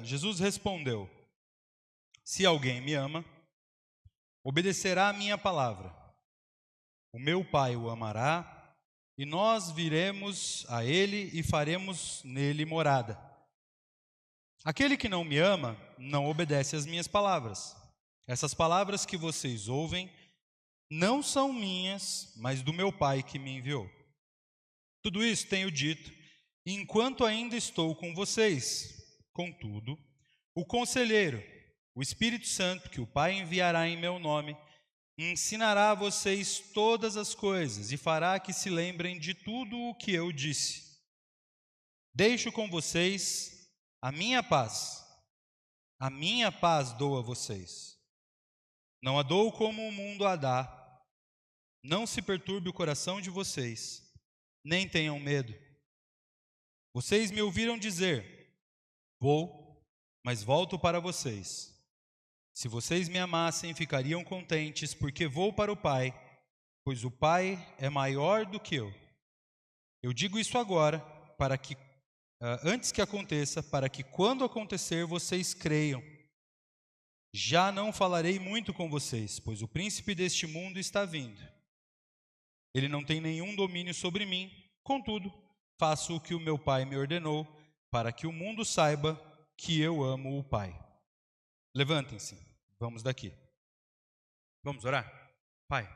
Jesus respondeu: se alguém me ama, obedecerá à minha palavra. O meu Pai o amará, e nós viremos a ele e faremos nele morada. Aquele que não me ama, não obedece às minhas palavras. Essas palavras que vocês ouvem não são minhas, mas do meu Pai que me enviou. Tudo isso tenho dito, enquanto ainda estou com vocês. Contudo, o Conselheiro, o Espírito Santo, que o Pai enviará em meu nome, ensinará a vocês todas as coisas e fará que se lembrem de tudo o que eu disse. Deixo com vocês a minha paz dou a vocês. Não a dou como o mundo a dá. Não se perturbe o coração de vocês, nem tenham medo. Vocês me ouviram dizer: vou, mas volto para vocês. Se vocês me amassem, ficariam contentes, porque vou para o Pai, pois o Pai é maior do que eu. Eu digo isso agora, para que antes que aconteça, para que quando acontecer vocês creiam. Já não falarei muito com vocês, pois o príncipe deste mundo está vindo. Ele não tem nenhum domínio sobre mim, contudo, faço o que o meu Pai me ordenou, para que o mundo saiba que eu amo o Pai. Levantem-se, vamos daqui. Vamos orar? Pai,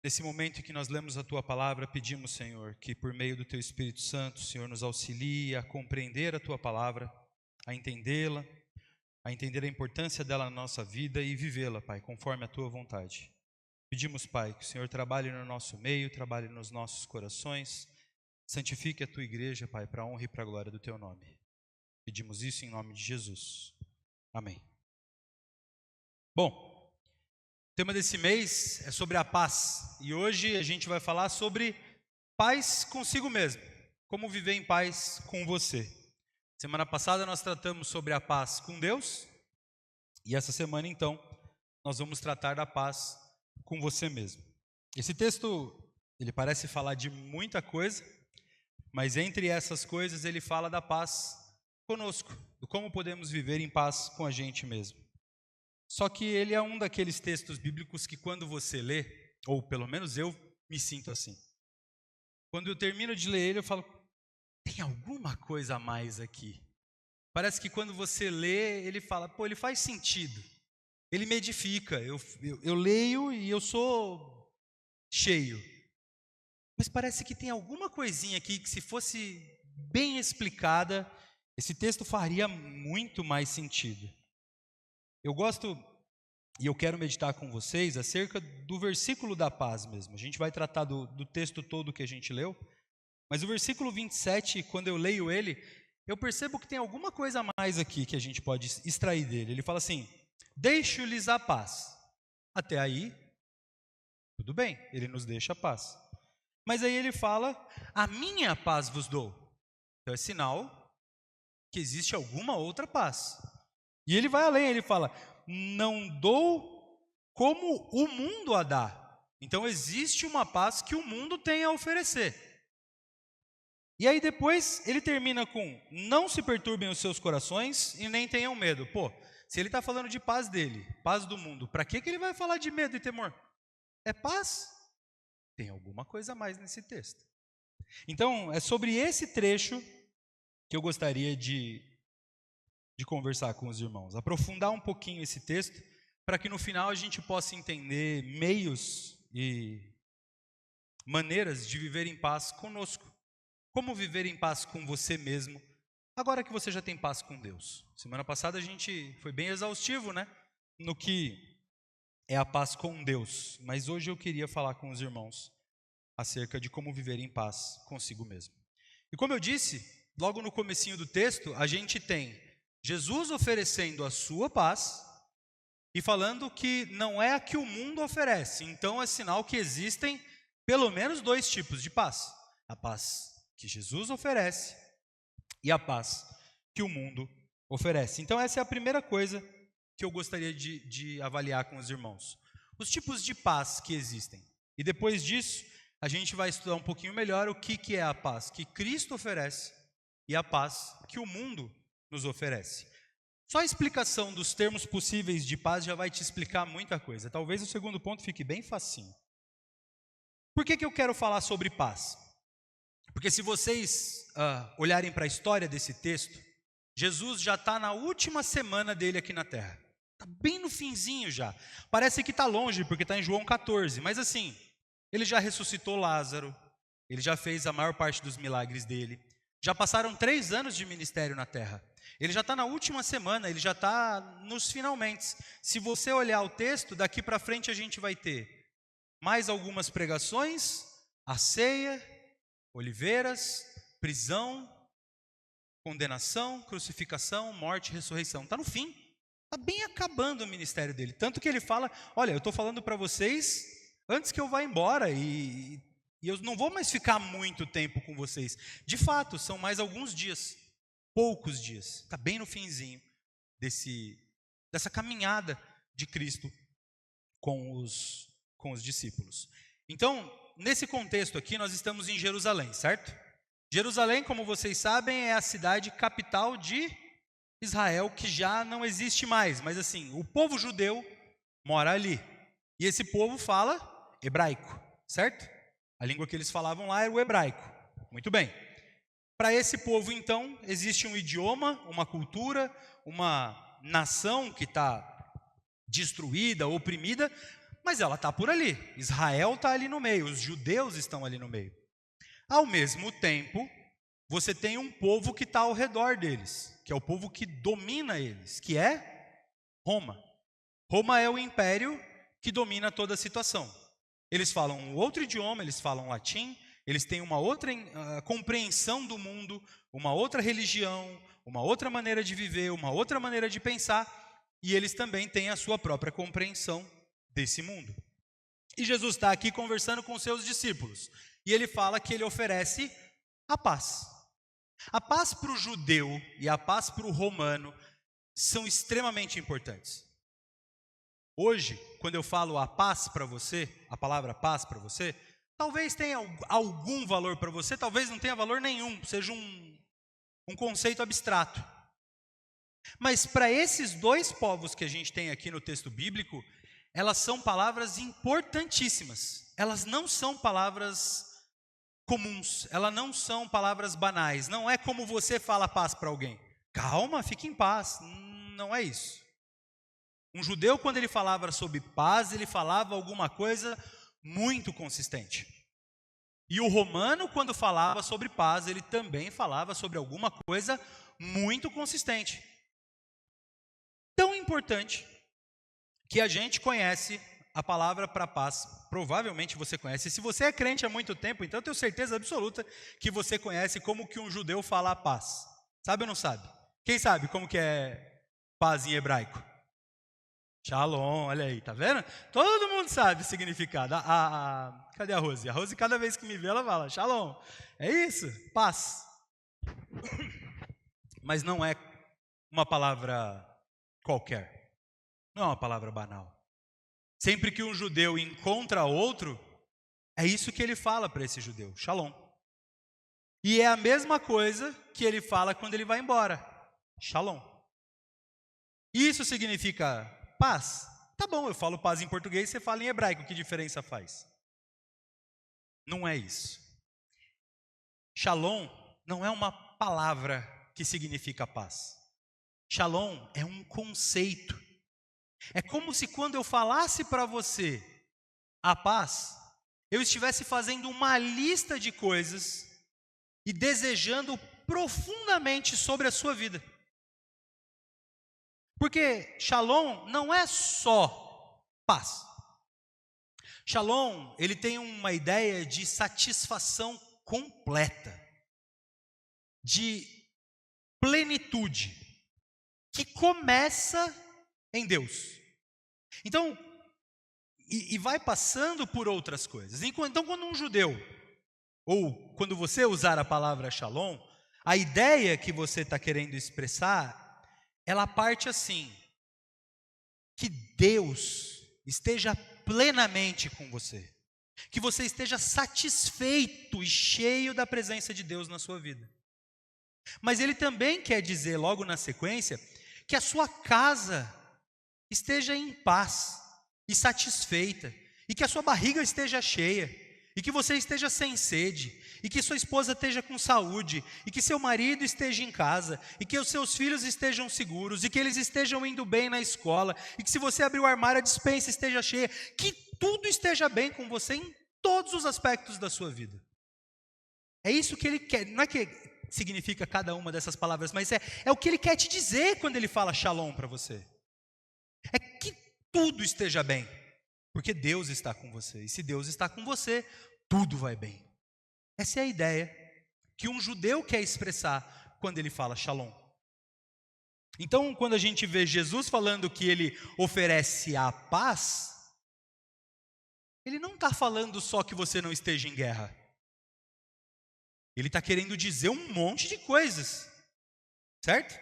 nesse momento em que nós lemos a Tua palavra, pedimos, Senhor, que por meio do Teu Espírito Santo, Senhor, nos auxilie a compreender a Tua palavra, a entendê-la, a entender a importância dela na nossa vida e vivê-la, Pai, conforme a Tua vontade. Pedimos, Pai, que o Senhor trabalhe no nosso meio, trabalhe nos nossos corações, santifique a Tua igreja, Pai, para a honra e para a glória do Teu nome. Pedimos isso em nome de Jesus. Amém. Bom, o tema desse mês é sobre a paz. E hoje a gente vai falar sobre paz consigo mesmo. Como viver em paz com você. Semana passada nós tratamos sobre a paz com Deus. E essa semana, então, nós vamos tratar da paz com você mesmo. Esse texto, ele parece falar de muita coisa, mas entre essas coisas ele fala da paz conosco, do como podemos viver em paz com a gente mesmo. Só que ele é um daqueles textos bíblicos que quando você lê, ou pelo menos eu me sinto assim. Quando eu termino de ler ele, eu falo, tem alguma coisa a mais aqui. Parece que quando você lê, ele fala, pô, ele faz sentido. Ele me edifica, eu leio e eu sou cheio. Mas parece que tem alguma coisinha aqui que se fosse bem explicada, esse texto faria muito mais sentido. Eu gosto, e eu quero meditar com vocês, acerca do versículo da paz mesmo. A gente vai tratar do texto todo que a gente leu, mas o versículo 27, quando eu leio ele, eu percebo que tem alguma coisa a mais aqui que a gente pode extrair dele. Ele fala assim, deixo-lhes a paz. Até aí, tudo bem, ele nos deixa a paz. Mas aí ele fala, a minha paz vos dou. Então é sinal que existe alguma outra paz. E ele vai além, ele fala, não dou como o mundo a dá. Então existe uma paz que o mundo tem a oferecer. E aí depois ele termina com, não se perturbem os seus corações e nem tenham medo. Pô, se ele está falando de paz dele, paz do mundo, para que ele vai falar de medo e temor? É paz? Tem alguma coisa a mais nesse texto. Então, é sobre esse trecho que eu gostaria de conversar com os irmãos. Aprofundar um pouquinho esse texto, para que no final a gente possa entender meios e maneiras de viver em paz conosco. Como viver em paz com você mesmo, agora que você já tem paz com Deus. Semana passada a gente foi bem exaustivo, né? No que é a paz com Deus. Mas hoje eu queria falar com os irmãos acerca de como viver em paz consigo mesmo. E como eu disse, logo no comecinho do texto, a gente tem Jesus oferecendo a sua paz e falando que não é a que o mundo oferece. Então é sinal que existem pelo menos dois tipos de paz. A paz que Jesus oferece e a paz que o mundo oferece. Então essa é a primeira coisa que eu gostaria de avaliar com os irmãos. Os tipos de paz que existem. E depois disso, a gente vai estudar um pouquinho melhor o que é a paz que Cristo oferece e a paz que o mundo nos oferece. Só a explicação dos termos possíveis de paz já vai te explicar muita coisa. Talvez o segundo ponto fique bem facinho. Por que eu quero falar sobre paz? Porque se vocês olharem para a história desse texto, Jesus já está na última semana dele aqui na terra. Está bem no finzinho já. Parece que está longe, porque está em João 14. Mas assim, ele já ressuscitou Lázaro, ele já fez a maior parte dos milagres dele. Já passaram 3 anos de ministério na terra. Ele já está na última semana, ele já está nos finalmente. Se você olhar o texto, daqui para frente a gente vai ter mais algumas pregações, a ceia, oliveiras, prisão, condenação, crucificação, morte, ressurreição. Está no fim, está bem acabando o ministério dele. Tanto que ele fala, olha, eu estou falando para vocês antes que eu vá embora e eu não vou mais ficar muito tempo com vocês. De fato, são mais alguns dias, poucos dias. Está bem no finzinho dessa caminhada de Cristo com os discípulos. Então, nesse contexto aqui, nós estamos em Jerusalém, certo? Jerusalém, como vocês sabem, é a cidade capital de Israel, que já não existe mais. Mas assim, o povo judeu mora ali. E esse povo fala hebraico, certo? A língua que eles falavam lá era o hebraico. Muito bem. Para esse povo, então, existe um idioma, uma cultura, uma nação que está destruída, oprimida, mas ela está por ali. Israel está ali no meio, os judeus estão ali no meio. Ao mesmo tempo, você tem um povo que está ao redor deles, que é o povo que domina eles, que é Roma. Roma é o império que domina toda a situação. Eles falam um outro idioma, eles falam latim, eles têm uma outra compreensão do mundo, uma outra religião, uma outra maneira de viver, uma outra maneira de pensar, e eles também têm a sua própria compreensão desse mundo. E Jesus está aqui conversando com seus discípulos, e ele fala que ele oferece a paz. A paz para o judeu e a paz para o romano são extremamente importantes. Hoje, quando eu falo a paz para você, a palavra paz para você, talvez tenha algum valor para você, talvez não tenha valor nenhum, seja um conceito abstrato. Mas para esses dois povos que a gente tem aqui no texto bíblico, elas são palavras importantíssimas. Elas não são palavras comuns, elas não são palavras banais. Não é como você fala paz para alguém. Calma, fique em paz. Não é isso. Um judeu, quando ele falava sobre paz, ele falava alguma coisa muito consistente. E o romano, quando falava sobre paz, ele também falava sobre alguma coisa muito consistente. Tão importante que a gente conhece a palavra para paz. Provavelmente você conhece. Se você é crente há muito tempo, então eu tenho certeza absoluta que você conhece como que um judeu fala a paz. Sabe ou não sabe? Quem sabe como que é paz em hebraico? Shalom, olha aí, tá vendo? Todo mundo sabe o significado. Cadê a Rose? A Rose, cada vez que me vê, ela fala, Shalom. É isso? Paz. Mas não é uma palavra qualquer. Não é uma palavra banal. Sempre que um judeu encontra outro, é isso que ele fala para esse judeu, Shalom. E é a mesma coisa que ele fala quando ele vai embora, Shalom. Isso significa paz? Tá bom, eu falo paz em português, você fala em hebraico, que diferença faz? Não é isso. Shalom não é uma palavra que significa paz. Shalom é um conceito. É como se quando eu falasse para você a paz, eu estivesse fazendo uma lista de coisas e desejando profundamente sobre a sua vida. Porque Shalom não é só paz. Shalom, ele tem uma ideia de satisfação completa, de plenitude, que começa em Deus. Então, e vai passando por outras coisas. Então, quando um judeu, ou quando você usar a palavra Shalom, a ideia que você está querendo expressar, ela parte assim: que Deus esteja plenamente com você, que você esteja satisfeito e cheio da presença de Deus na sua vida. Mas ele também quer dizer, logo na sequência, que a sua casa esteja em paz e satisfeita, e que a sua barriga esteja cheia, e que você esteja sem sede, e que sua esposa esteja com saúde, e que seu marido esteja em casa, e que os seus filhos estejam seguros, e que eles estejam indo bem na escola, e que se você abrir o armário, a despensa esteja cheia, que tudo esteja bem com você em todos os aspectos da sua vida. É isso que ele quer, não é que significa cada uma dessas palavras, mas é o que ele quer te dizer quando ele fala shalom para você. É que tudo esteja bem, porque Deus está com você, e se Deus está com você, tudo vai bem. Essa é a ideia que um judeu quer expressar quando ele fala shalom. Então, quando a gente vê Jesus falando que ele oferece a paz, ele não está falando só que você não esteja em guerra. Ele está querendo dizer um monte de coisas, certo?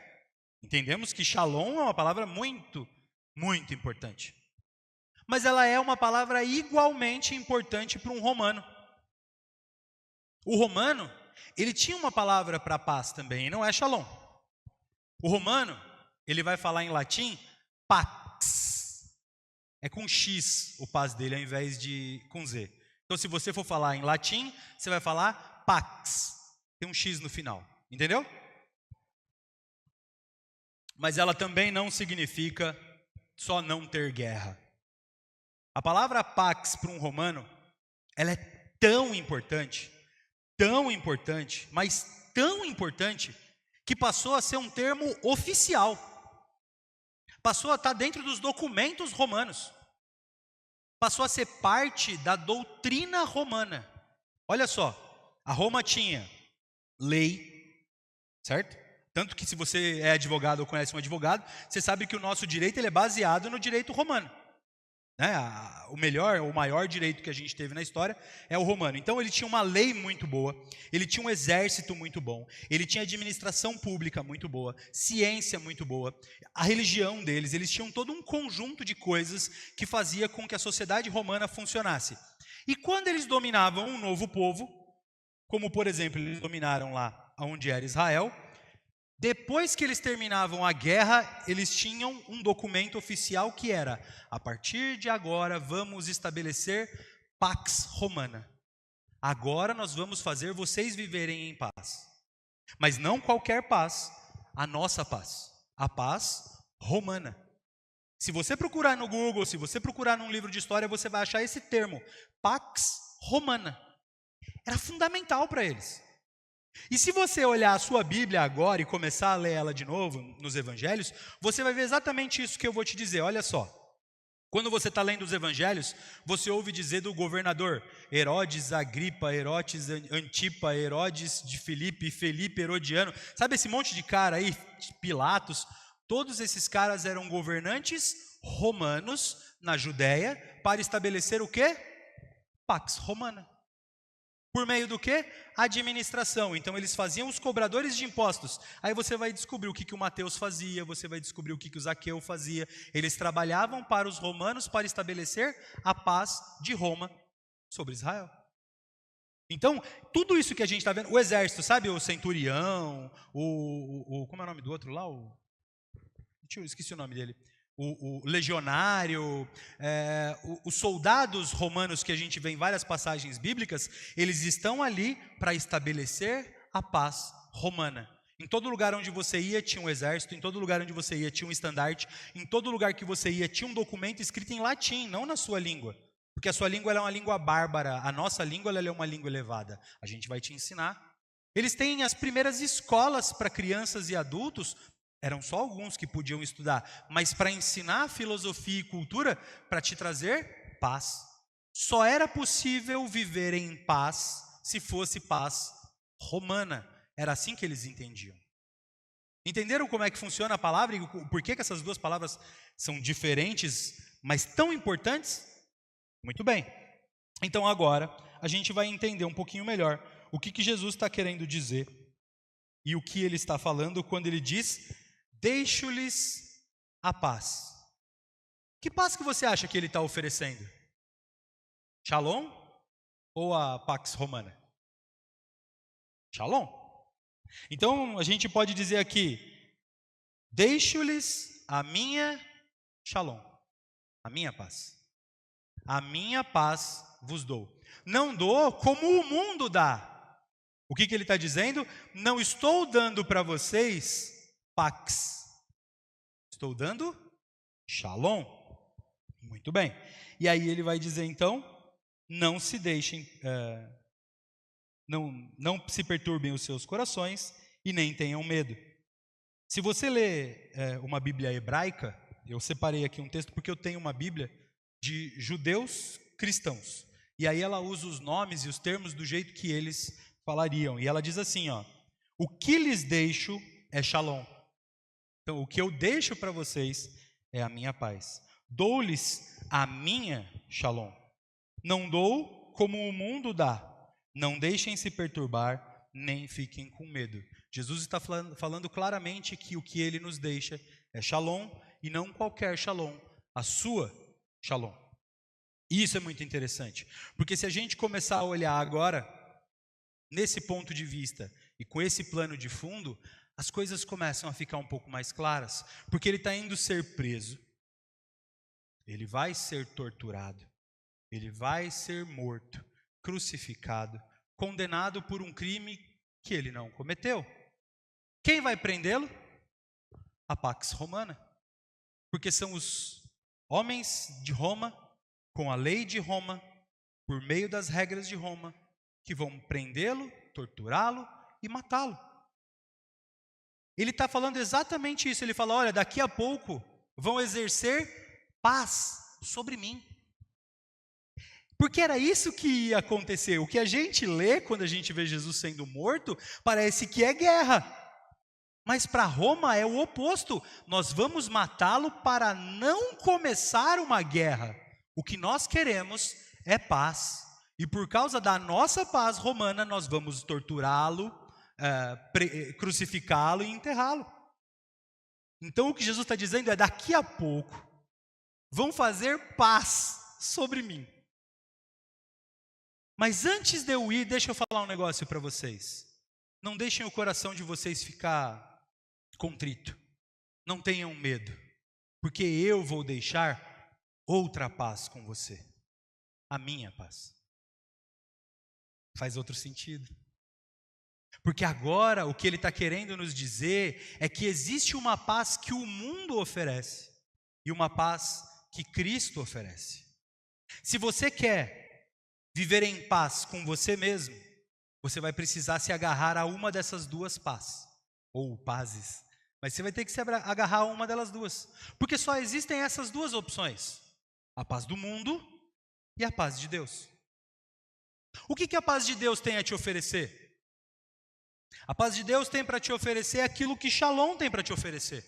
Entendemos que shalom é uma palavra muito, muito importante. Mas ela é uma palavra igualmente importante para um romano. O romano, ele tinha uma palavra para paz também, e não é shalom. O romano, ele vai falar em latim, pax. É com X o paz dele, ao invés de com Z. Então, se você for falar em latim, você vai falar pax. Tem um X no final, entendeu? Mas ela também não significa só não ter guerra. A palavra pax para um romano, ela é tão importante, mas tão importante, que passou a ser um termo oficial. Passou a estar dentro dos documentos romanos. Passou a ser parte da doutrina romana. Olha só, a Roma tinha lei, certo? Tanto que se você é advogado ou conhece um advogado, você sabe que o nosso direito ele é baseado no direito romano. Né? O maior direito que a gente teve na história é o romano. Então ele tinha uma lei muito boa, ele tinha um exército muito bom, ele tinha administração pública muito boa, ciência muito boa, a religião deles, eles tinham todo um conjunto de coisas que fazia com que a sociedade romana funcionasse. E quando eles dominavam um novo povo, como por exemplo eles dominaram lá onde era Israel, depois que eles terminavam a guerra, eles tinham um documento oficial que era: a partir de agora vamos estabelecer Pax Romana. Agora nós vamos fazer vocês viverem em paz. Mas não qualquer paz, a nossa paz, a paz romana. Se você procurar no Google, se você procurar num livro de história, você vai achar esse termo, Pax Romana. Era fundamental para eles. E se você olhar a sua Bíblia agora e começar a ler ela de novo nos Evangelhos, você vai ver exatamente isso que eu vou te dizer. Olha só, quando você está lendo os Evangelhos, você ouve dizer do governador Herodes Agripa, Herodes Antipa, Herodes de Filipe, Felipe Herodiano. Sabe esse monte de cara aí, Pilatos? Todos esses caras eram governantes romanos na Judéia para estabelecer o quê? Pax Romana. Por meio do quê? Administração. Então eles faziam os cobradores de impostos. Aí você vai descobrir o que o Mateus fazia, você vai descobrir o que o Zaqueu fazia. Eles trabalhavam para os romanos para estabelecer a paz de Roma sobre Israel. Então, tudo isso que a gente está vendo, o exército, sabe, o centurião, como é o nome do outro lá? Eu esqueci o nome dele. O legionário, os soldados romanos que a gente vê em várias passagens bíblicas, eles estão ali para estabelecer a paz romana. Em todo lugar onde você ia tinha um exército, em todo lugar onde você ia tinha um estandarte, em todo lugar que você ia tinha um documento escrito em latim, não na sua língua. Porque a sua língua ela é uma língua bárbara, a nossa língua ela é uma língua elevada. A gente vai te ensinar. Eles têm as primeiras escolas para crianças e adultos. Eram só alguns que podiam estudar, mas para ensinar filosofia e cultura, para te trazer paz. Só era possível viver em paz se fosse paz romana. Era assim que eles entendiam. Entenderam como é que funciona a palavra e por que essas duas palavras são diferentes, mas tão importantes? Muito bem. Então agora a gente vai entender um pouquinho melhor o que Jesus está querendo dizer e o que ele está falando quando ele diz: deixo-lhes a paz. Que paz que você acha que ele está oferecendo? Shalom ou a Pax Romana? Shalom. Então, a gente pode dizer aqui, deixo-lhes a minha shalom, a minha paz. A minha paz vos dou. Não dou como o mundo dá. O que ele está dizendo? Não estou dando para vocês pax. Estou dando shalom. Muito bem. E aí ele vai dizer então, não se deixem, não se perturbem os seus corações e nem tenham medo. Se você lê uma Bíblia hebraica, eu separei aqui um texto porque eu tenho uma Bíblia de judeus cristãos. E aí ela usa os nomes e os termos do jeito que eles falariam. E ela diz assim, ó, o que lhes deixo é shalom. Então, o que eu deixo para vocês é a minha paz. Dou-lhes a minha shalom. Não dou como o mundo dá. Não deixem se perturbar, nem fiquem com medo. Jesus está falando claramente que o que ele nos deixa é shalom e não qualquer shalom, a sua shalom. E isso é muito interessante, porque se a gente começar a olhar agora, nesse ponto de vista e com esse plano de fundo, as coisas começam a ficar um pouco mais claras, porque ele está indo ser preso, ele vai ser torturado, ele vai ser morto, crucificado, condenado por um crime que ele não cometeu. Quem vai prendê-lo? A Pax Romana, porque são os homens de Roma, com a lei de Roma, por meio das regras de Roma, que vão prendê-lo, torturá-lo e matá-lo. Ele está falando exatamente isso. Ele fala, olha, daqui a pouco vão exercer paz sobre mim. Porque era isso que ia acontecer. O que a gente lê quando a gente vê Jesus sendo morto, parece que é guerra. Mas para Roma é o oposto. Nós vamos matá-lo para não começar uma guerra. O que nós queremos é paz. E por causa da nossa paz romana, nós vamos torturá-lo, crucificá-lo e enterrá-lo. Então o que Jesus está dizendo é, daqui a pouco, vão fazer paz sobre mim. Mas antes de eu ir, deixa eu falar um negócio para vocês. Não deixem o coração de vocês ficar contrito. Não tenham medo, porque eu vou deixar outra paz com você. A minha paz. Faz outro sentido. Porque agora o que ele está querendo nos dizer é que existe uma paz que o mundo oferece e uma paz que Cristo oferece. Se você quer viver em paz com você mesmo, você vai precisar se agarrar a uma dessas duas paz, ou pazes. Mas você vai ter que se agarrar a uma delas duas. Porque só existem essas duas opções. A paz do mundo e a paz de Deus. O que a paz de Deus tem a te oferecer? A paz de Deus tem para te oferecer aquilo que Shalom tem para te oferecer.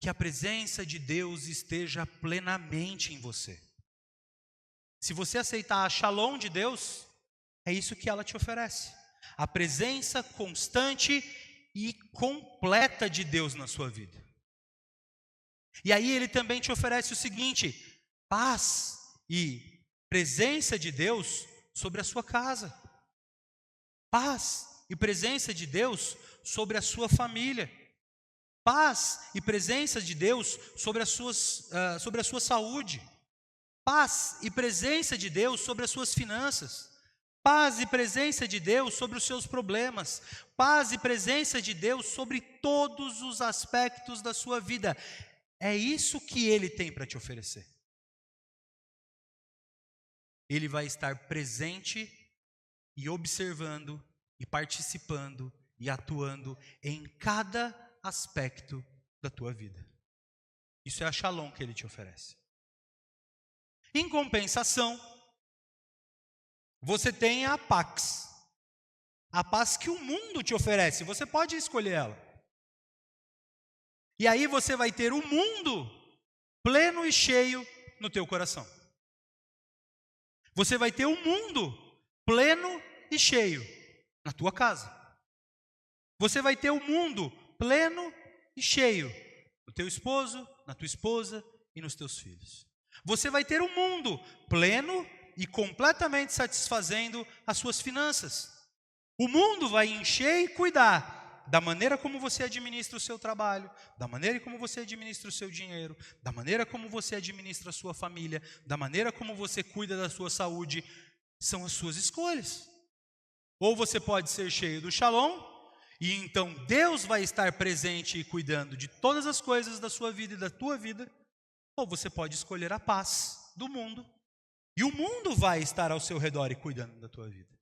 Que a presença de Deus esteja plenamente em você. Se você aceitar a Shalom de Deus, é isso que ela te oferece. A presença constante e completa de Deus na sua vida. E aí ele também te oferece o seguinte, paz e presença de Deus sobre a sua casa. Paz e presença de Deus sobre a sua família. Paz e presença de Deus sobre a sua saúde. Paz e presença de Deus sobre as suas finanças. Paz e presença de Deus sobre os seus problemas. Paz e presença de Deus sobre todos os aspectos da sua vida. É isso que Ele tem para te oferecer. Ele vai estar presente e observando, e participando, e atuando em cada aspecto da tua vida. Isso é a Shalom que Ele te oferece. Em compensação, você tem a Pax, a paz que o mundo te oferece, você pode escolher ela. E aí você vai ter o mundo pleno e cheio no teu coração. Você vai ter o mundo pleno e cheio na tua casa. Você vai ter o mundo pleno e cheio no teu esposo, na tua esposa e nos teus filhos. Você vai ter o mundo pleno e completamente satisfazendo as suas finanças. O mundo vai encher e cuidar da maneira como você administra o seu trabalho, da maneira como você administra o seu dinheiro, da maneira como você administra a sua família, da maneira como você cuida da sua saúde. São as suas escolhas. Ou você pode ser cheio do Shalom, e então Deus vai estar presente e cuidando de todas as coisas da sua vida e da tua vida. Ou você pode escolher a paz do mundo, e o mundo vai estar ao seu redor e cuidando da tua vida.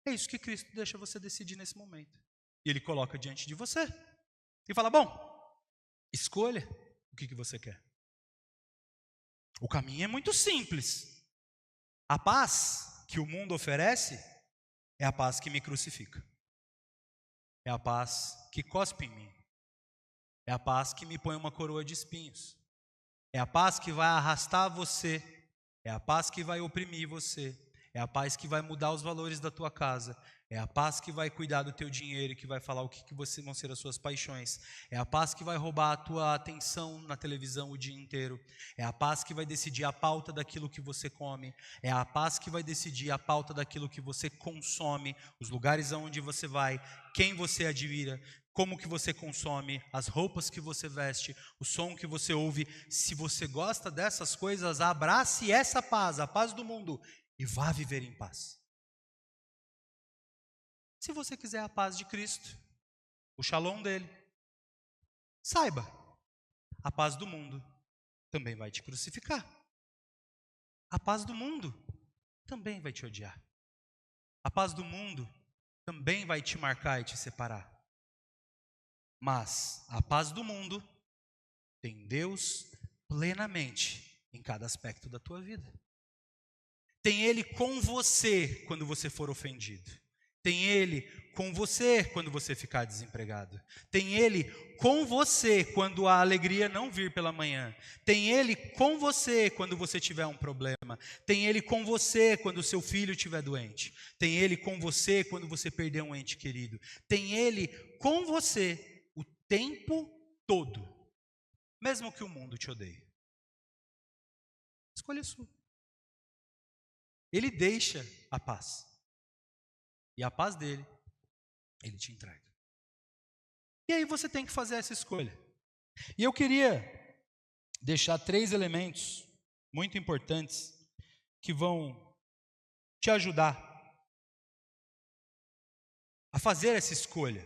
É isso que Cristo deixa você decidir nesse momento. E Ele coloca diante de você e fala, bom, escolha o que você quer. O caminho é muito simples. A paz que o mundo oferece é a paz que me crucifica. É a paz que cospe em mim. É a paz que me põe uma coroa de espinhos. É a paz que vai arrastar você. É a paz que vai oprimir você. É a paz que vai mudar os valores da tua casa. É a paz que vai cuidar do teu dinheiro e que vai falar o que vão ser as suas paixões. É a paz que vai roubar a tua atenção na televisão o dia inteiro. É a paz que vai decidir a pauta daquilo que você come. É a paz que vai decidir a pauta daquilo que você consome, os lugares aonde você vai, quem você admira, como que você consome, as roupas que você veste, o som que você ouve. Se você gosta dessas coisas, abrace essa paz, a paz do mundo, e vá viver em paz. Se você quiser a paz de Cristo, o Shalom dele, saiba, a paz do mundo também vai te crucificar. A paz do mundo também vai te odiar. A paz do mundo também vai te marcar e te separar. Mas a paz do mundo tem Deus plenamente em cada aspecto da tua vida. Tem Ele com você quando você for ofendido. Tem Ele com você quando você ficar desempregado. Tem Ele com você quando a alegria não vir pela manhã. Tem Ele com você quando você tiver um problema. Tem Ele com você quando o seu filho estiver doente. Tem Ele com você quando você perder um ente querido. Tem Ele com você o tempo todo, mesmo que o mundo te odeie. Escolha sua. Ele deixa a paz. E a paz dele, ele te entrega. E aí você tem que fazer essa escolha. E eu queria deixar 3 elementos muito importantes que vão te ajudar a fazer essa escolha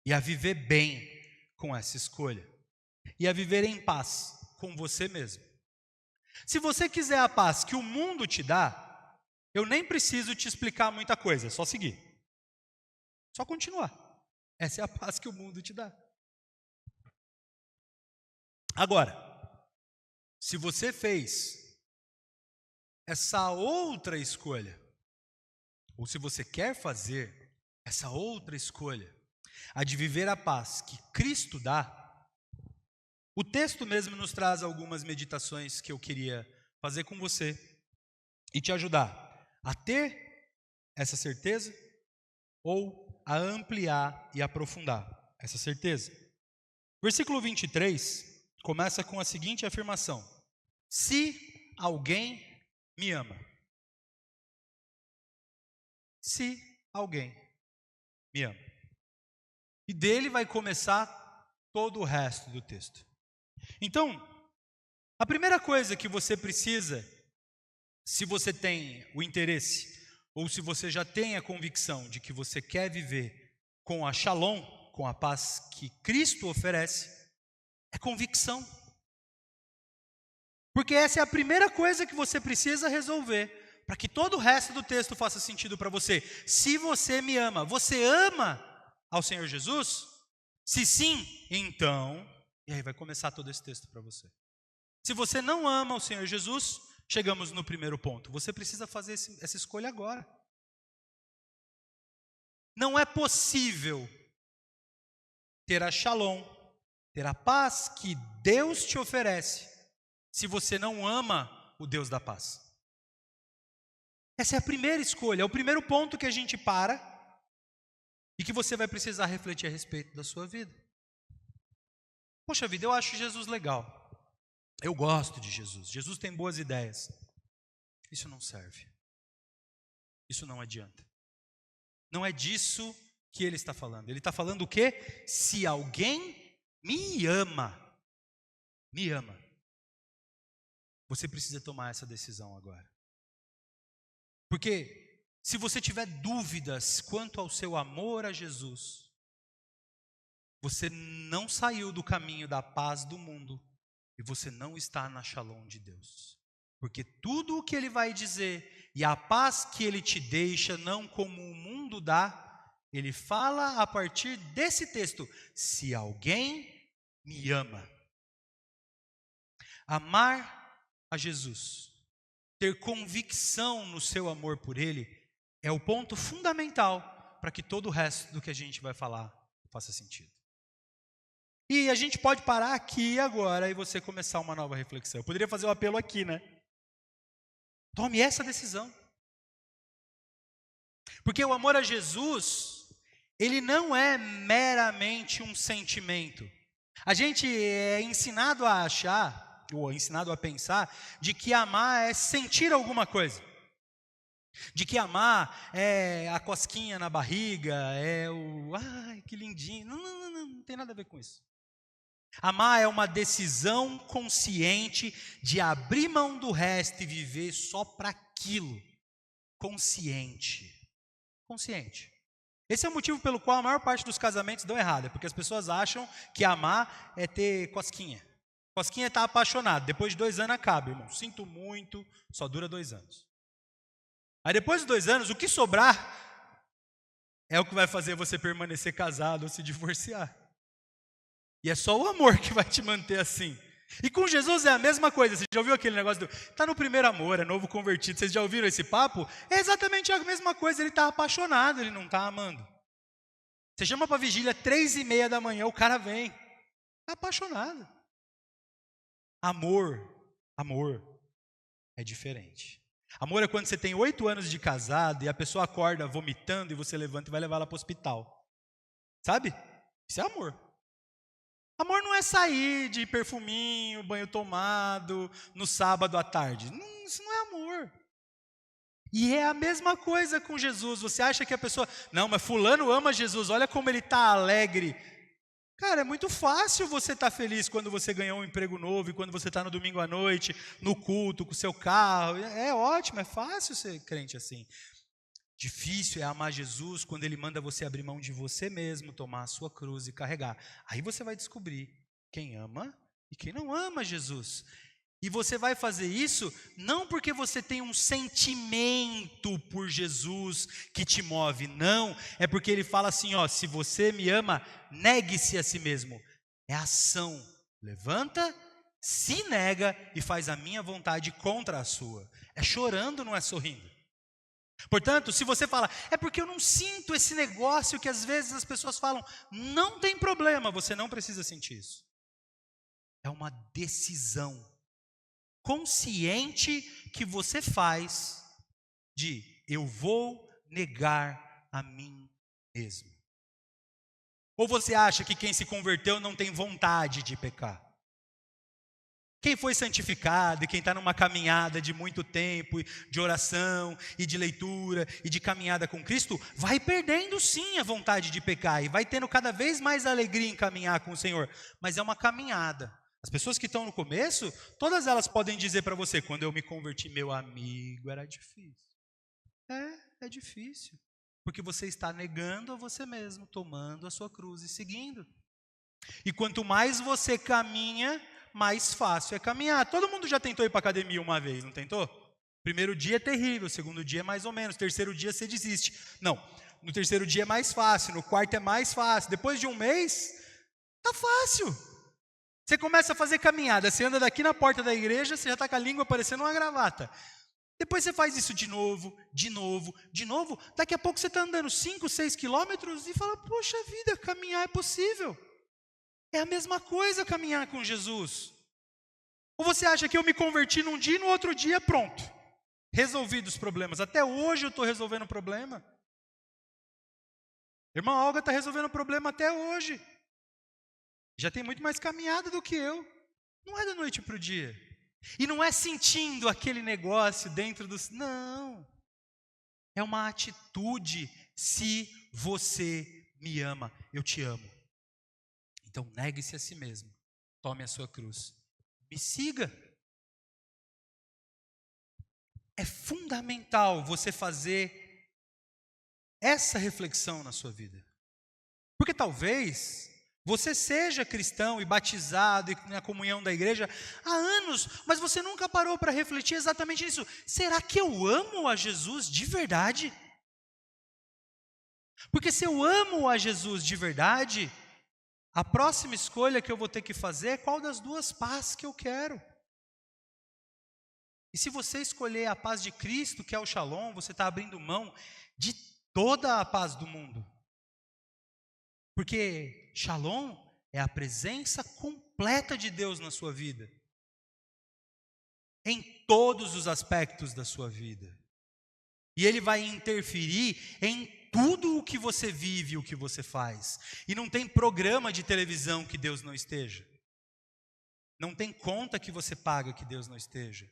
e a viver bem com essa escolha e a viver em paz com você mesmo. Se você quiser a paz que o mundo te dá, eu nem preciso te explicar muita coisa, é só seguir. Só continuar. Essa é a paz que o mundo te dá. Agora, se você fez essa outra escolha, ou se você quer fazer essa outra escolha, a de viver a paz que Cristo dá, o texto mesmo nos traz algumas meditações que eu queria fazer com você e te ajudar a ter essa certeza ou a ampliar e aprofundar essa certeza. Versículo 23 começa com a seguinte afirmação: se alguém me ama. Se alguém me ama. E dele vai começar todo o resto do texto. Então, a primeira coisa que você precisa, se você tem o interesse, ou se você já tem a convicção de que você quer viver com a Shalom, com a paz que Cristo oferece, é convicção. Porque essa é a primeira coisa que você precisa resolver, para que todo o resto do texto faça sentido para você. Se você me ama, você ama ao Senhor Jesus? Se sim, então... E aí vai começar todo esse texto para você. Se você não ama o Senhor Jesus, chegamos no primeiro ponto. Você precisa fazer essa escolha agora. Não é possível ter a Shalom, ter a paz que Deus te oferece, se você não ama o Deus da paz. Essa é a primeira escolha, é o primeiro ponto que a gente para e que você vai precisar refletir a respeito da sua vida. Poxa vida, eu acho Jesus legal. Eu gosto de Jesus. Jesus tem boas ideias. Isso não serve. Isso não adianta. Não é disso que ele está falando. Ele está falando o quê? Se alguém me ama, você precisa tomar essa decisão agora. Porque se você tiver dúvidas quanto ao seu amor a Jesus, você não saiu do caminho da paz do mundo e você não está na Shalom de Deus. Porque tudo o que ele vai dizer e a paz que ele te deixa, não como o mundo dá, ele fala a partir desse texto: se alguém me ama. Amar a Jesus, ter convicção no seu amor por ele, é o ponto fundamental para que todo o resto do que a gente vai falar faça sentido. E a gente pode parar aqui agora e você começar uma nova reflexão. Eu poderia fazer o apelo aqui, né? Tome essa decisão. Porque o amor a Jesus, ele não é meramente um sentimento. A gente é ensinado a achar, ou ensinado a pensar, de que amar é sentir alguma coisa. De que amar é a cosquinha na barriga, é o, ai, que lindinho. Não tem nada a ver com isso. Amar é uma decisão consciente de abrir mão do resto e viver só para aquilo. Consciente. Esse é o motivo pelo qual a maior parte dos casamentos dão errado, porque as pessoas acham que amar é ter cosquinha. Cosquinha é estar apaixonado, depois de 2 anos acaba, irmão. Sinto muito, só dura 2 anos. Aí depois de 2 anos, o que sobrar é o que vai fazer você permanecer casado ou se divorciar. E é só o amor que vai te manter assim. E com Jesus é a mesma coisa. Você já ouviu aquele negócio está no primeiro amor, é novo convertido. Vocês já ouviram esse papo? É exatamente a mesma coisa. Ele está apaixonado, ele não está amando. Você chama para vigília 3:30 da manhã, o cara vem. Está apaixonado. Amor é diferente. Amor é quando você tem 8 anos de casado e a pessoa acorda vomitando e você levanta e vai levar ela para o hospital. Sabe? Isso é amor. Amor não é sair de perfuminho, banho tomado, no sábado à tarde. Não, isso não é amor. E é a mesma coisa com Jesus. Você acha que a pessoa, não, mas fulano ama Jesus, olha como ele está alegre. Cara, é muito fácil você estar feliz quando você ganhou um emprego novo e quando você está no domingo à noite, no culto, com o seu carro. É ótimo, é fácil ser crente assim. Difícil é amar Jesus quando ele manda você abrir mão de você mesmo, tomar a sua cruz e carregar. Aí você vai descobrir quem ama e quem não ama Jesus. E você vai fazer isso não porque você tem um sentimento por Jesus que te move, não. É porque ele fala assim, ó, se você me ama, negue-se a si mesmo. É ação. Levanta, se nega e faz a minha vontade contra a sua. É chorando, não é sorrindo. Portanto, se você fala, é porque eu não sinto esse negócio que às vezes as pessoas falam, não tem problema, você não precisa sentir isso. É uma decisão consciente que você faz de eu vou negar a mim mesmo. Ou você acha que quem se converteu não tem vontade de pecar? Quem foi santificado e quem está numa caminhada de muito tempo, de oração e de leitura e de caminhada com Cristo, vai perdendo sim a vontade de pecar e vai tendo cada vez mais alegria em caminhar com o Senhor. Mas é uma caminhada. As pessoas que estão no começo, todas elas podem dizer para você, quando eu me converti, meu amigo, era difícil. É difícil. Porque você está negando a você mesmo, tomando a sua cruz e seguindo. E quanto mais você caminha, mais fácil é caminhar. Todo mundo já tentou ir para a academia uma vez, não tentou? Primeiro dia é terrível, segundo dia é mais ou menos, terceiro dia você desiste. Não, no terceiro dia é mais fácil, no quarto é mais fácil. Depois de um mês, tá fácil. Você começa a fazer caminhada, você anda daqui na porta da igreja, você já está com a língua parecendo uma gravata. Depois você faz isso de novo. Daqui a pouco você está andando 5, 6 quilômetros e fala, poxa vida, caminhar é possível. É a mesma coisa caminhar com Jesus. Ou você acha que eu me converti num dia e no outro dia, pronto. Resolvido os problemas. Até hoje eu estou resolvendo o problema. Irmã Olga está resolvendo o problema até hoje. Já tem muito mais caminhada do que eu. Não é da noite para o dia. E não é sentindo aquele negócio dentro dos... Não. É uma atitude se você me ama, eu te amo. Então negue-se a si mesmo, tome a sua cruz, me siga. É fundamental você fazer essa reflexão na sua vida. Porque talvez você seja cristão e batizado e na comunhão da igreja há anos, mas você nunca parou para refletir exatamente nisso. Será que eu amo a Jesus de verdade? Porque se eu amo a Jesus de verdade, a próxima escolha que eu vou ter que fazer é qual das duas paz que eu quero. E se você escolher a paz de Cristo, que é o Shalom, você está abrindo mão de toda a paz do mundo. Porque Shalom é a presença completa de Deus na sua vida. Em todos os aspectos da sua vida. E Ele vai interferir em tudo o que você vive, o que você faz. E não tem programa de televisão que Deus não esteja. Não tem conta que você paga que Deus não esteja.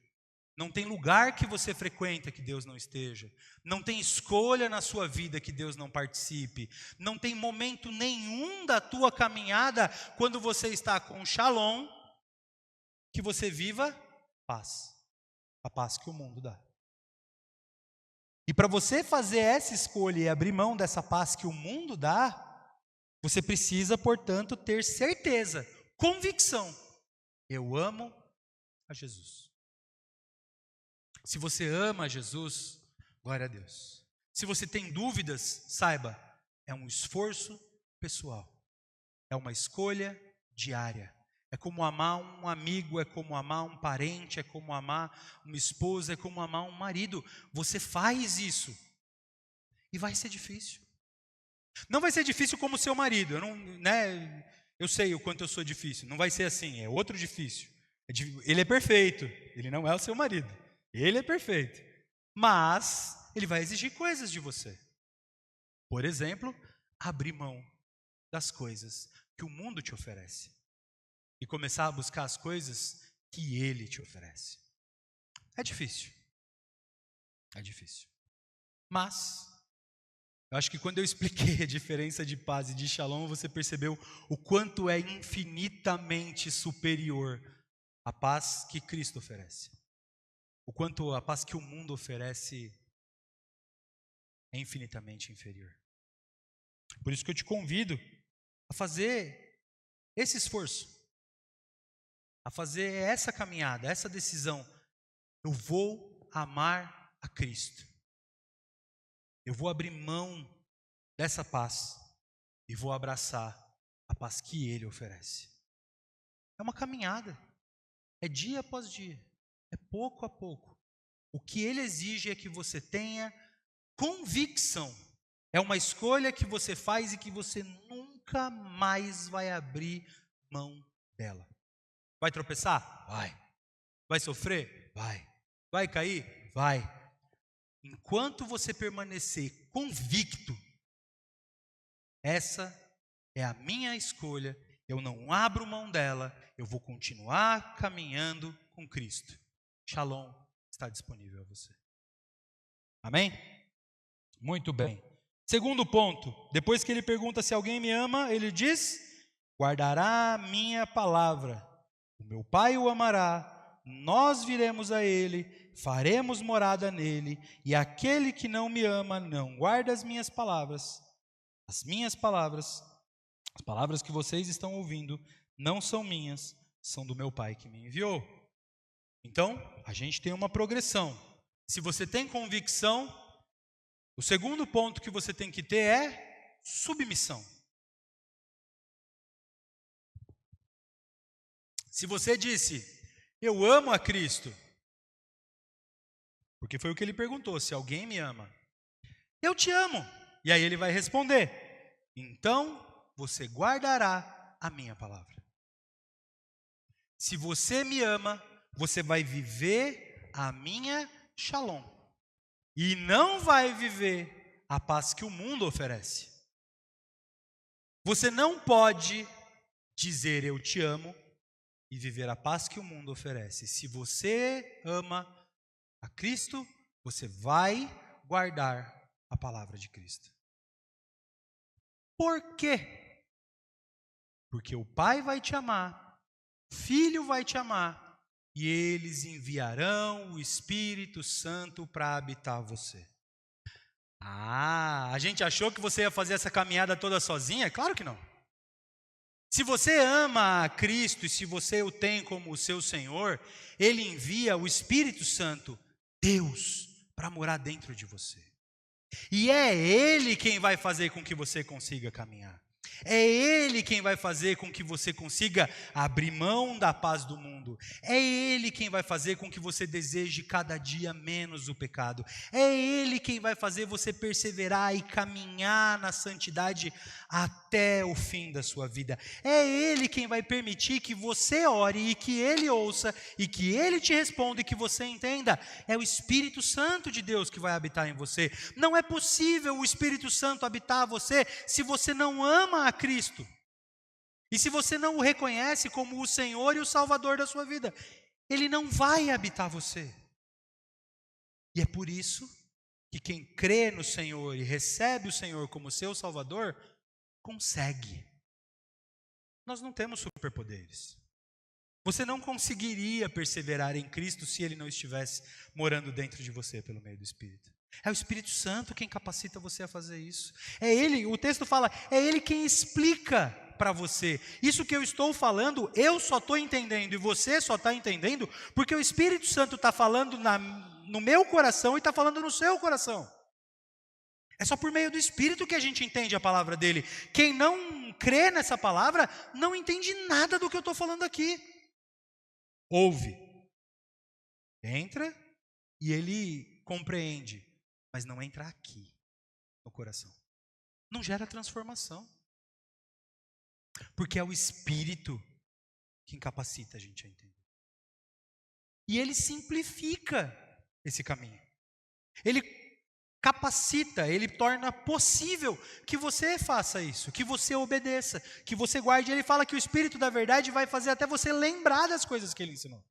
Não tem lugar que você frequenta que Deus não esteja. Não tem escolha na sua vida que Deus não participe. Não tem momento nenhum da tua caminhada, quando você está com Shalom, que você viva paz. A paz que o mundo dá. E para você fazer essa escolha e abrir mão dessa paz que o mundo dá, você precisa, portanto, ter certeza, convicção. Eu amo a Jesus. Se você ama a Jesus, glória a Deus. Se você tem dúvidas, saiba, é um esforço pessoal. É uma escolha diária. É como amar um amigo, é como amar um parente, é como amar uma esposa, é como amar um marido. Você faz isso e vai ser difícil. Não vai ser difícil como seu marido. Eu sei o quanto eu sou difícil. Não vai ser assim, é outro difícil. Ele é perfeito, ele não é o seu marido. Ele é perfeito, mas ele vai exigir coisas de você. Por exemplo, abrir mão das coisas que o mundo te oferece e começar a buscar as coisas que ele te oferece. É difícil. É difícil. Mas eu acho que quando eu expliquei a diferença de paz e de Shalom, você percebeu o quanto é infinitamente superior a paz que Cristo oferece. O quanto a paz que o mundo oferece é infinitamente inferior. Por isso que eu te convido a fazer esse esforço, a fazer essa caminhada, essa decisão. Eu vou amar a Cristo. Eu vou abrir mão dessa paz e vou abraçar a paz que Ele oferece. É uma caminhada, é dia após dia, é pouco a pouco. O que Ele exige é que você tenha convicção. É uma escolha que você faz e que você nunca mais vai abrir mão dela. Vai tropeçar? Vai. Vai sofrer? Vai. Vai cair? Vai. Enquanto você permanecer convicto, essa é a minha escolha, eu não abro mão dela, eu vou continuar caminhando com Cristo. Shalom está disponível a você. Amém? Muito bem. Segundo ponto, depois que ele pergunta se alguém me ama, ele diz: guardará a minha palavra. O meu Pai o amará, nós viremos a ele, faremos morada nele, e aquele que não me ama não guarda as minhas palavras. As minhas palavras, as palavras que vocês estão ouvindo, não são minhas, são do meu Pai que me enviou. Então, a gente tem uma progressão. Se você tem convicção, o segundo ponto que você tem que ter é submissão. Se você disse, eu amo a Cristo, porque foi o que ele perguntou, se alguém me ama, eu te amo. E aí ele vai responder, então você guardará a minha palavra. Se você me ama, você vai viver a minha Shalom. E não vai viver a paz que o mundo oferece. Você não pode dizer eu te amo e viver a paz que o mundo oferece. Se você ama a Cristo, você vai guardar a palavra de Cristo. Por quê? Porque o Pai vai te amar, o Filho vai te amar, e eles enviarão o Espírito Santo para habitar você. A gente achou que você ia fazer essa caminhada toda sozinha? Claro que não. Se você ama a Cristo e se você o tem como o seu Senhor, Ele envia o Espírito Santo, Deus, para morar dentro de você. E é Ele quem vai fazer com que você consiga caminhar. É Ele quem vai fazer com que você consiga abrir mão da paz do mundo. É Ele quem vai fazer com que você deseje cada dia menos o pecado. É Ele quem vai fazer você perseverar e caminhar na santidade até o fim da sua vida. É Ele quem vai permitir que você ore e que Ele ouça e que Ele te responda e que você entenda. É o Espírito Santo de Deus que vai habitar em você. Não é possível o Espírito Santo habitar você se você não ama a Cristo. E se você não o reconhece como o Senhor e o Salvador da sua vida, Ele não vai habitar você. E é por isso que quem crê no Senhor e recebe o Senhor como seu Salvador, consegue. Nós não temos superpoderes. Você não conseguiria perseverar em Cristo se Ele não estivesse morando dentro de você pelo meio do Espírito. É o Espírito Santo quem capacita você a fazer isso. É Ele, o texto fala, é Ele quem explica para você. Isso que eu estou falando, eu só estou entendendo e você só está entendendo porque o Espírito Santo está falando no meu coração e está falando no seu coração. É só por meio do Espírito que a gente entende a palavra dele. Quem não crê nessa palavra, não entende nada do que eu estou falando aqui. Ouve, entra e ele compreende, mas não entra aqui no coração. Não gera transformação. Porque é o Espírito que incapacita a gente a entender. E ele simplifica esse caminho. Ele capacita, ele torna possível que você faça isso, que você obedeça, que você guarde. Ele fala que o Espírito da verdade vai fazer até você lembrar das coisas que ele ensinou.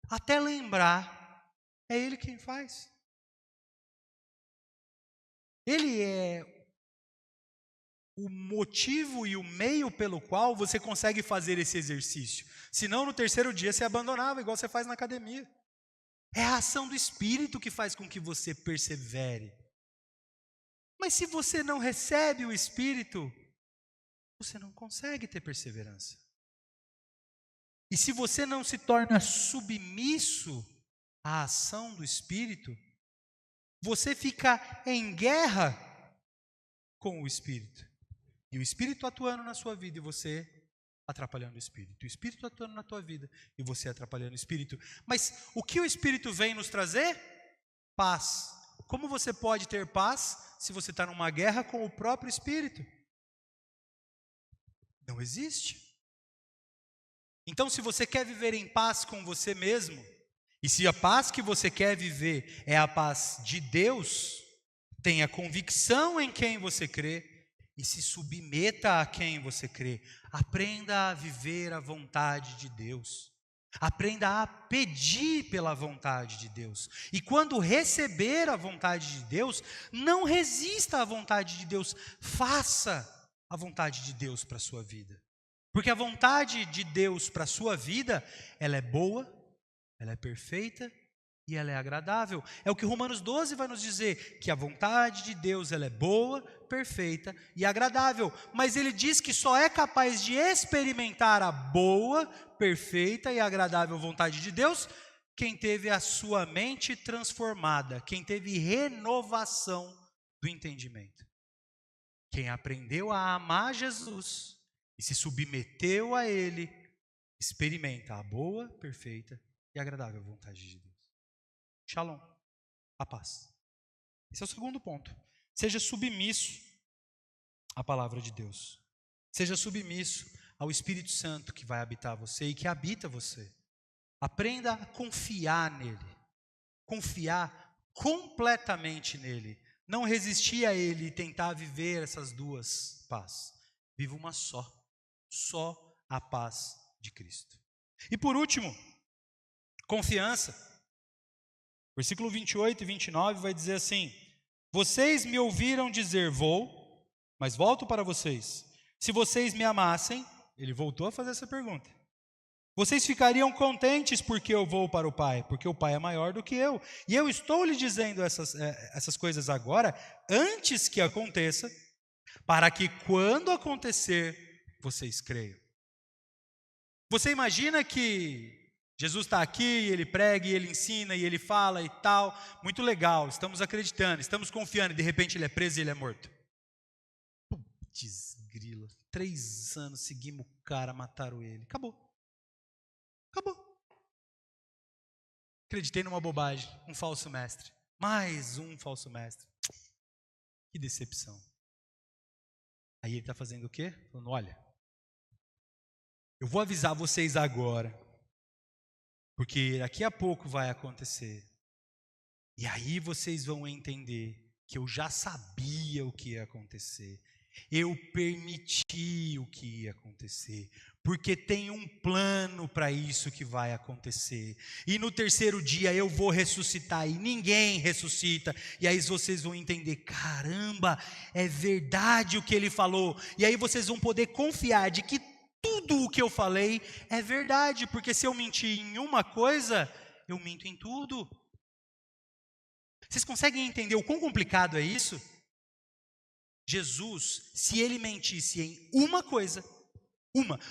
Até lembrar, é ele quem faz. Ele é o motivo e o meio pelo qual você consegue fazer esse exercício. Senão, no terceiro dia, você abandonava, igual você faz na academia. É a ação do Espírito que faz com que você persevere. Mas se você não recebe o Espírito, você não consegue ter perseverança. E se você não se torna submisso à ação do Espírito, você fica em guerra com o Espírito. E o Espírito atuando na sua vida e você atrapalhando o Espírito. O Espírito atuando na tua vida e você atrapalhando o Espírito. Mas o que o Espírito vem nos trazer? Paz. Como você pode ter paz se você está numa guerra com o próprio Espírito? Não existe. Então, se você quer viver em paz com você mesmo, e se a paz que você quer viver é a paz de Deus, tenha convicção em quem você crê, e se submeta a quem você crê. Aprenda a viver a vontade de Deus. Aprenda a pedir pela vontade de Deus. E quando receber a vontade de Deus, não resista à vontade de Deus. Faça a vontade de Deus para a sua vida. Porque a vontade de Deus para a sua vida, ela é boa, ela é perfeita e ela é agradável. É o que Romanos 12 vai nos dizer, que a vontade de Deus ela é boa, perfeita e agradável. Mas ele diz que só é capaz de experimentar a boa, perfeita e agradável vontade de Deus quem teve a sua mente transformada, quem teve renovação do entendimento. Quem aprendeu a amar Jesus e se submeteu a Ele, experimenta a boa, perfeita e agradável vontade de Deus. Shalom, a paz. Esse é o segundo ponto. Seja submisso à palavra de Deus. Seja submisso ao Espírito Santo que vai habitar você e que habita você. Aprenda a confiar nele. Confiar completamente nele. Não resistir a ele e tentar viver essas duas paz. Viva uma só. Só a paz de Cristo. E por último, confiança. Versículo 28 e 29 vai dizer assim: vocês me ouviram dizer vou, Mas volto para vocês. Se vocês me amassem, ele voltou a fazer essa pergunta. Vocês ficariam contentes porque eu vou para o Pai, porque o Pai é maior do que eu. E eu estou lhe dizendo essas coisas agora, antes que aconteça, para que quando acontecer, vocês creiam. Você imagina que Jesus está aqui, ele prega, e ele ensina, e ele fala e tal. Muito legal, estamos acreditando, estamos confiando, e de repente ele é preso e ele é morto. Putz, grila, 3 anos seguimos o cara, mataram ele. Acabou. Acreditei numa bobagem, um falso mestre. Mais um falso mestre. Que decepção. Aí ele está fazendo o quê? Falando, olha, eu vou avisar vocês agora, porque daqui a pouco vai acontecer. E aí vocês vão entender que eu já sabia o que ia acontecer. Eu permiti o que ia acontecer, porque tem um plano para isso que vai acontecer. E no terceiro dia eu vou ressuscitar, e ninguém ressuscita. E aí vocês vão entender, caramba, é verdade o que ele falou. E aí vocês vão poder confiar de que tudo o que eu falei é verdade, porque se eu mentir em uma coisa, eu minto em tudo. Vocês conseguem entender o quão complicado é isso? Jesus, se ele mentisse em uma coisa,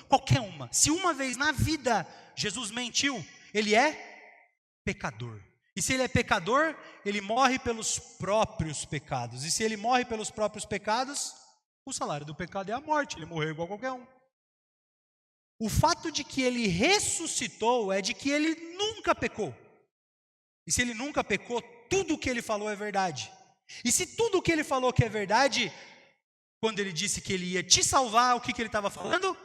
qualquer uma, se uma vez na vida Jesus mentiu, ele é pecador. E se ele é pecador, ele morre pelos próprios pecados. E se ele morre pelos próprios pecados, o salário do pecado é a morte, ele morreu igual qualquer um. O fato de que ele ressuscitou é de que ele nunca pecou. E se ele nunca pecou, tudo o que ele falou é verdade. E se tudo o que ele falou que é verdade, quando ele disse que ele ia te salvar, o que ele estava falando?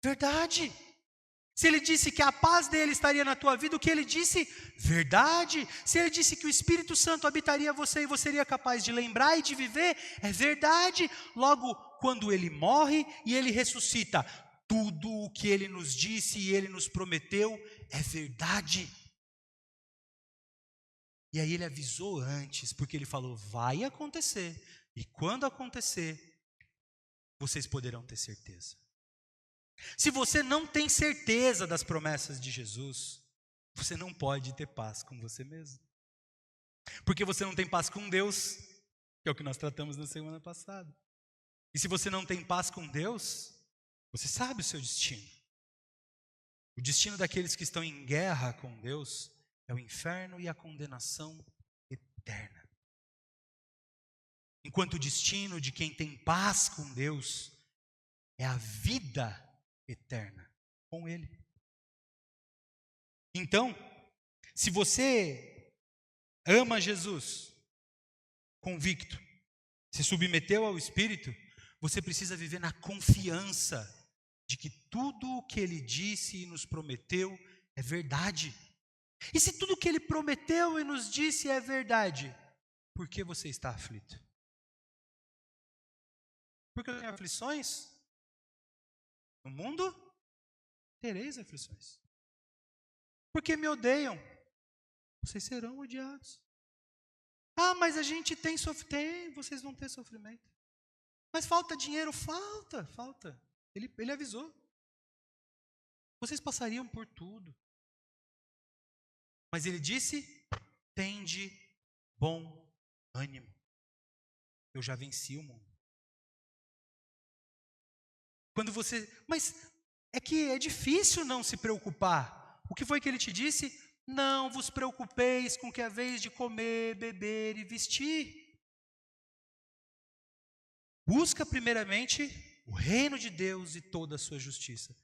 Verdade. Se ele disse que a paz dele estaria na tua vida, o que ele disse? Verdade. Se ele disse que o Espírito Santo habitaria você e você seria capaz de lembrar e de viver, é verdade. Logo, quando ele morre e ele ressuscita, tudo o que ele nos disse e ele nos prometeu é verdade. E aí ele avisou antes, porque ele falou, vai acontecer. E quando acontecer, vocês poderão ter certeza. Se você não tem certeza das promessas de Jesus, você não pode ter paz com você mesmo. Porque você não tem paz com Deus, que é o que nós tratamos na semana passada. E se você não tem paz com Deus, você sabe o seu destino. O destino daqueles que estão em guerra com Deus é o inferno e a condenação eterna. Enquanto o destino de quem tem paz com Deus é a vida eterna com Ele. Então, se você ama Jesus, convicto, se submeteu ao Espírito, você precisa viver na confiança de que tudo o que Ele disse e nos prometeu é verdade. E se tudo o que Ele prometeu e nos disse é verdade, por que você está aflito? Porque eu tenho aflições? No mundo, tereis aflições. Porque me odeiam, vocês serão odiados. Ah, mas a gente tem sofrimento. Tem, vocês vão ter sofrimento. Mas falta dinheiro? Falta. Ele avisou. Vocês passariam por tudo. Mas ele disse, tende bom ânimo. Eu já venci o mundo. Quando você, mas é que é difícil não se preocupar. O que foi que ele te disse? Não vos preocupeis com o que é vez de comer, beber e vestir. Busca primeiramente o reino de Deus e toda a sua justiça.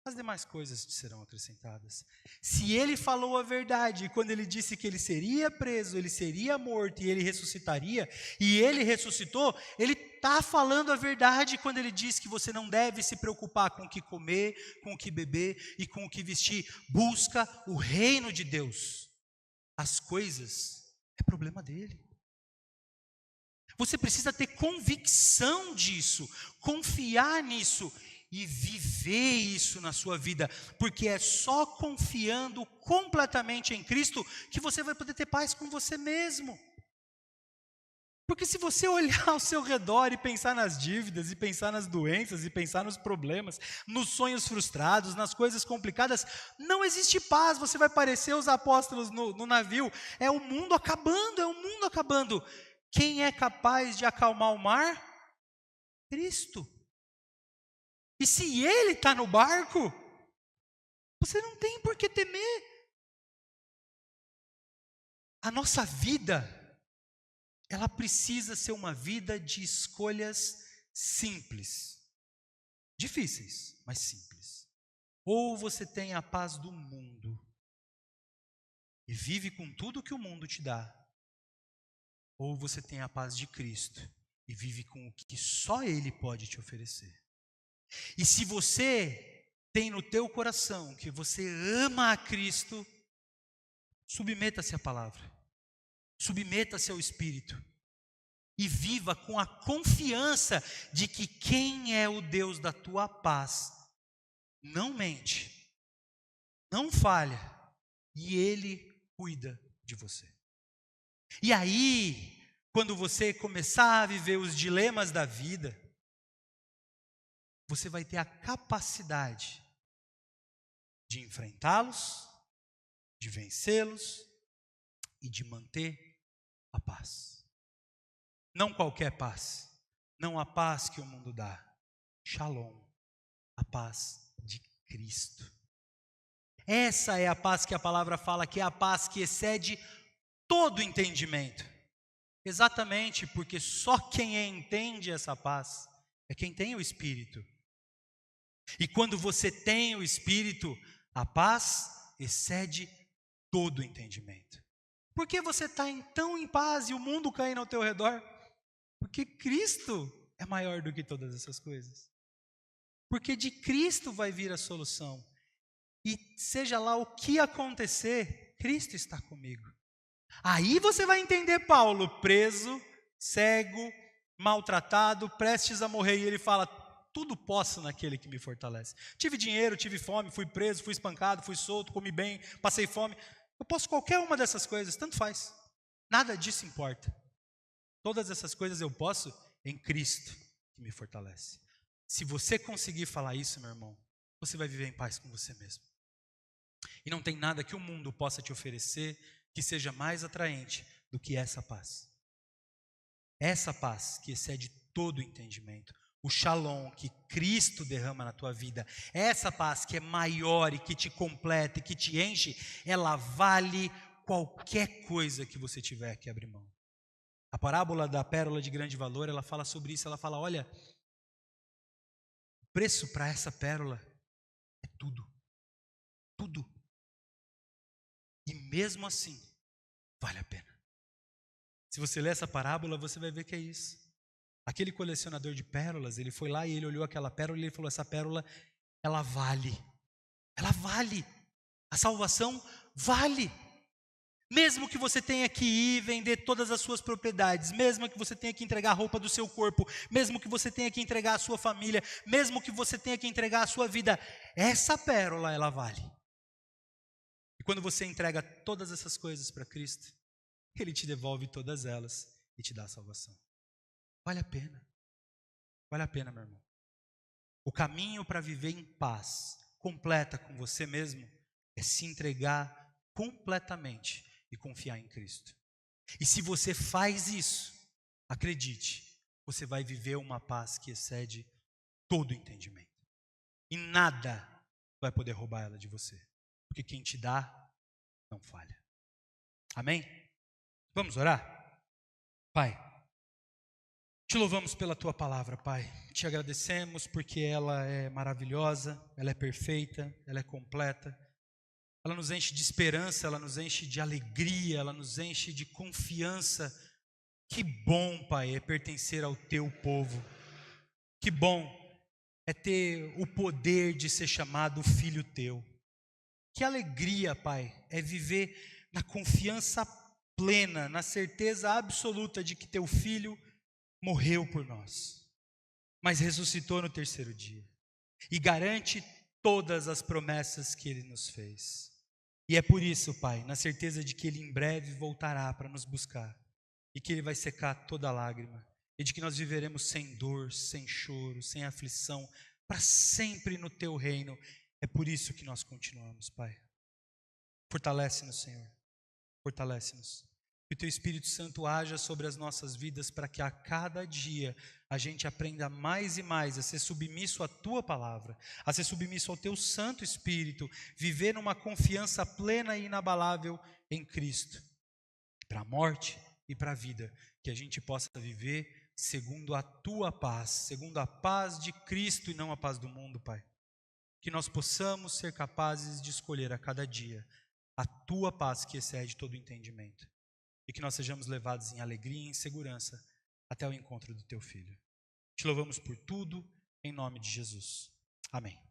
As demais coisas te serão acrescentadas. Se ele falou a verdade, quando ele disse que ele seria preso, ele seria morto e ele ressuscitaria, e ele ressuscitou, ele está falando a verdade quando ele diz que você não deve se preocupar com o que comer, com o que beber e com o que vestir. Busca o reino de Deus. As coisas é problema dele. Você precisa ter convicção disso, confiar nisso e viver isso na sua vida, porque é só confiando completamente em Cristo que você vai poder ter paz com você mesmo. Porque se você olhar ao seu redor e pensar nas dívidas, e pensar nas doenças, e pensar nos problemas, nos sonhos frustrados, nas coisas complicadas, não existe paz. Você vai parecer os apóstolos no navio. É o mundo acabando, é o mundo acabando. Quem é capaz de acalmar o mar? Cristo. E se Ele está no barco, você não tem por que temer. A nossa vida, ela precisa ser uma vida de escolhas simples. Difíceis, mas simples. Ou você tem a paz do mundo e vive com tudo que o mundo te dá. Ou você tem a paz de Cristo e vive com o que só Ele pode te oferecer. E se você tem no teu coração que você ama a Cristo, submeta-se à palavra. Submeta-se ao Espírito. E viva com a confiança de que quem é o Deus da tua paz não mente, não falha, e Ele cuida de você. E aí, quando você começar a viver os dilemas da vida, você vai ter a capacidade de enfrentá-los, de vencê-los e de manter a paz. Não qualquer paz, não a paz que o mundo dá. Shalom, a paz de Cristo. Essa é a paz que a palavra fala, que é a paz que excede todo entendimento. Exatamente porque só quem entende essa paz é quem tem o Espírito. E quando você tem o Espírito, a paz excede todo entendimento. Por que você está tão em paz e o mundo caindo ao teu redor? Porque Cristo é maior do que todas essas coisas. Porque de Cristo vai vir a solução. E seja lá o que acontecer, Cristo está comigo. Aí você vai entender Paulo, preso, cego, maltratado, prestes a morrer. E ele fala, tudo posso naquele que me fortalece. Tive dinheiro, tive fome, fui preso, fui espancado, fui solto, comi bem, passei fome. Eu posso qualquer uma dessas coisas, tanto faz. Nada disso importa. Todas essas coisas eu posso em Cristo que me fortalece. Se você conseguir falar isso, meu irmão, você vai viver em paz com você mesmo. E não tem nada que o mundo possa te oferecer que seja mais atraente do que essa paz. Essa paz que excede todo o entendimento. O shalom que Cristo derrama na tua vida. Essa paz que é maior e que te completa e que te enche, ela vale qualquer coisa que você tiver que abrir mão. A parábola da pérola de grande valor, ela fala sobre isso, ela fala, olha, o preço para essa pérola é tudo, tudo. E mesmo assim, vale a pena. Se você ler essa parábola, você vai ver que é isso. Aquele colecionador de pérolas, ele foi lá e ele olhou aquela pérola e ele falou, essa pérola, ela vale. Ela vale. A salvação vale. Mesmo que você tenha que ir vender todas as suas propriedades, mesmo que você tenha que entregar a roupa do seu corpo, mesmo que você tenha que entregar a sua família, mesmo que você tenha que entregar a sua vida, essa pérola, ela vale. E quando você entrega todas essas coisas para Cristo, Ele te devolve todas elas e te dá a salvação. Vale a pena. Vale a pena, meu irmão. O caminho para viver em paz, completa com você mesmo, é se entregar completamente e confiar em Cristo. E se você faz isso, acredite, você vai viver uma paz que excede todo entendimento. E nada vai poder roubar ela de você. Porque quem te dá, não falha. Amém? Vamos orar? Pai, te louvamos pela tua palavra, Pai. Te agradecemos porque ela é maravilhosa, ela é perfeita, ela é completa. Ela nos enche de esperança, ela nos enche de alegria, ela nos enche de confiança. Que bom, Pai, é pertencer ao teu povo. Que bom é ter o poder de ser chamado filho teu. Que alegria, Pai, é viver na confiança plena, na certeza absoluta de que teu filho morreu por nós, mas ressuscitou no terceiro dia e garante todas as promessas que ele nos fez. E é por isso, Pai, na certeza de que ele em breve voltará para nos buscar, e que Ele vai secar toda lágrima, e de que nós viveremos sem dor, sem choro, sem aflição, para sempre no Teu reino. É por isso que nós continuamos, Pai. Fortalece-nos, Senhor, fortalece-nos. Que o Teu Espírito Santo haja sobre as nossas vidas para que a cada dia a gente aprenda mais e mais a ser submisso à Tua palavra, a ser submisso ao Teu Santo Espírito, viver numa confiança plena e inabalável em Cristo, para a morte e para a vida, que a gente possa viver segundo a Tua paz, segundo a paz de Cristo e não a paz do mundo, Pai. Que nós possamos ser capazes de escolher a cada dia a Tua paz que excede todo o entendimento. E que nós sejamos levados em alegria e em segurança até o encontro do Teu Filho. Te louvamos por tudo, em nome de Jesus. Amém.